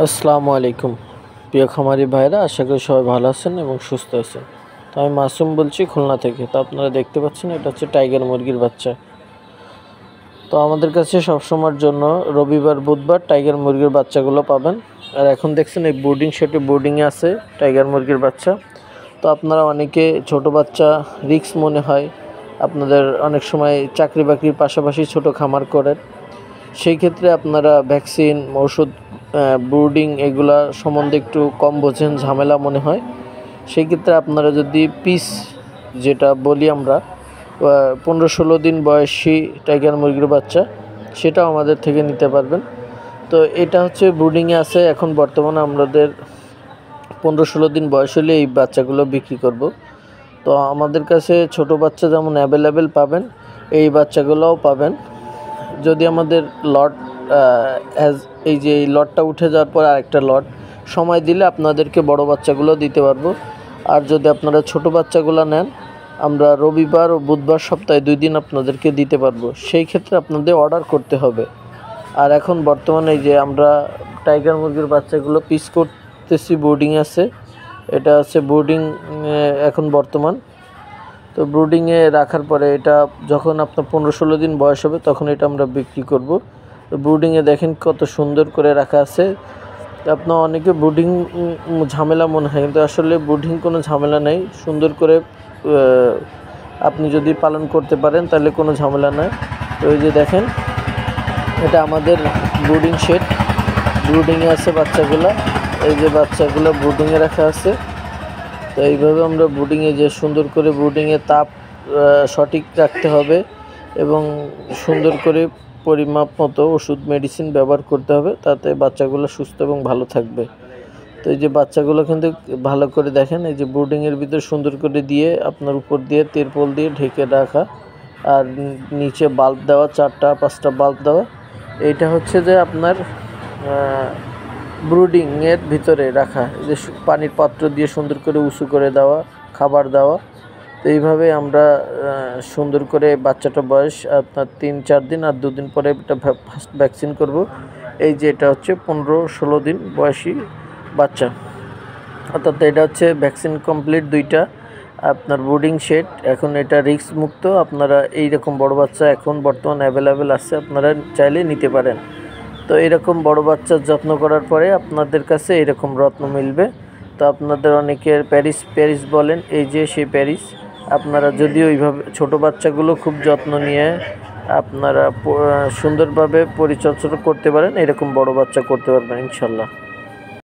আসসালামু আলাইকুম প্রিয় খামারি ভাইরা, আশা করি সবাই ভালো আছেন এবং সুস্থ আছেন। তো আমি মাসুম বলছি খুলনা থেকে। তো আপনারা দেখতে পাচ্ছেন এটা হচ্ছে টাইগার মুরগির বাচ্চা। তো আমাদের কাছে সবসময়ের জন্য রবিবার বুধবার টাইগার মুরগির বাচ্চাগুলো পাবেন। আর এখন দেখছেন এই বোর্ডিং শেডে বোর্ডিংয়ে আছে টাইগার মুরগির বাচ্চা। তো আপনারা অনেকে ছোট বাচ্চা রিস্ক মনে হয়, আপনাদের অনেক সময় চাকরি বাকরির পাশাপাশি ছোট খামার করেন, সেই ক্ষেত্রে আপনারা ভ্যাকসিন ওষুধ ব্রুডিং এগুলা সম্বন্ধে একটু কম বোঝেন, ঝামেলা মনে হয়। সেই ক্ষেত্রে আপনারা যদি পিস যেটা বলি আমরা 15-16 দিন বয়সী টাইগার মুরগির বাচ্চা, সেটাও আমাদের থেকে নিতে পারবেন। তো এটা হচ্ছে ব্রুডিংয়ে আছে এখন বর্তমানে। আমাদের 15-16 দিন বয়স হলে এই বাচ্চাগুলো বিক্রি করব। তো আমাদের কাছে ছোট বাচ্চা যেমন অ্যাভেলেবেল পাবেন, এই বাচ্চাগুলোও পাবেন। যদি আমাদের লট এই যে এই লটটা উঠে যাওয়ার পর আরেকটা লট সময় দিলে আপনাদেরকে বড় বাচ্চাগুলো দিতে পারবো। আর যদি আপনারা ছোট বাচ্চাগুলো নেন, আমরা রবিবার ও বুধবার সপ্তাহে 2 দিন আপনাদেরকে দিতে পারবো। সেই ক্ষেত্রে আপনাদের অর্ডার করতে হবে। আর এখন বর্তমানে যে আমরা টাইগার মুরগির বাচ্চাগুলো পিস করতেছি, বোর্ডিং আছে, এটা হচ্ছে বোর্ডিং এখন বর্তমান। তো ব্রুডিংয়ে রাখার পরে এটা যখন আপনার 15-16 দিন বয়স হবে তখন এটা আমরা বিক্রি করব। তো ব্রুডিংয়ে দেখেন কত সুন্দর করে রাখা আছে। আপনার অনেকে ব্রুডিং ঝামেলা মনে হয়, কিন্তু আসলে ব্রুডিং কোনো ঝামেলা নেই। সুন্দর করে আপনি যদি পালন করতে পারেন তাহলে কোনো ঝামেলা নেই। তো এই যে দেখেন, এটা আমাদের ব্রুডিং শেড, ব্রুডিংয়ে আছে বাচ্চাগুলো। এই যে বাচ্চাগুলো ব্রুডিংয়ে রাখা আছে। তো এইভাবে আমরা ব্রুডিংয়ে যে সুন্দর করে ব্রুডিংয়ে তাপ সঠিক রাখতে হবে এবং সুন্দর করে পরিমাপ মতো ওষুধ মেডিসিন ব্যবহার করতে হবে, তাতে বাচ্চাগুলো সুস্থ এবং ভালো থাকবে। তো এই যে বাচ্চাগুলো কিন্তু ভালো করে দেখেন, এই যে ব্রুডিংয়ের ভিতর সুন্দর করে দিয়ে আপনার উপর দিয়ে তিরপল দিয়ে ঢেকে রাখা, আর নিচে বাল্ব দেওয়া, 4টা-5টা বাল্ব দেওয়া। এইটা হচ্ছে যে আপনার ব্রুডিংয়ের ভিতরে রাখা, যে পানির পাত্র দিয়ে সুন্দর করে উঁচু করে দেওয়া, খাবার দেওয়া। তো এইভাবে আমরা সুন্দর করে বাচ্চাটা বয়স আপনার 3-4 দিন আর 2 দিন পরে এটা ফার্স্ট ভ্যাকসিন করব। এই যে এটা হচ্ছে 15-16 দিন বয়সী বাচ্চা, অর্থাৎ এটা হচ্ছে ভ্যাকসিন কমপ্লিট 2টা। আপনার ব্রুডিং শেড এখন এটা রিস্ক মুক্ত। আপনারা এইরকম বড় বাচ্চা এখন বর্তমান অ্যাভেলেবেল আছে, আপনারা চাইলে নিতে পারেন। তো এরকম বড় বাচ্চার যত্ন করার পরে আপনাদের কাছে এরকম রত্ন মিলবে। তো আপনাদের অনেকের প্যারিস বলেন, এই যে সেই প্যারিস। আপনারা যদি ওইভাবে ছোট বাচ্চাগুলো খুব যত্ন নিয়ে আপনারা সুন্দরভাবে পরিচর্যা করতে পারেন, এরকম বড় বাচ্চা করতে পারবেন ইনশাল্লাহ।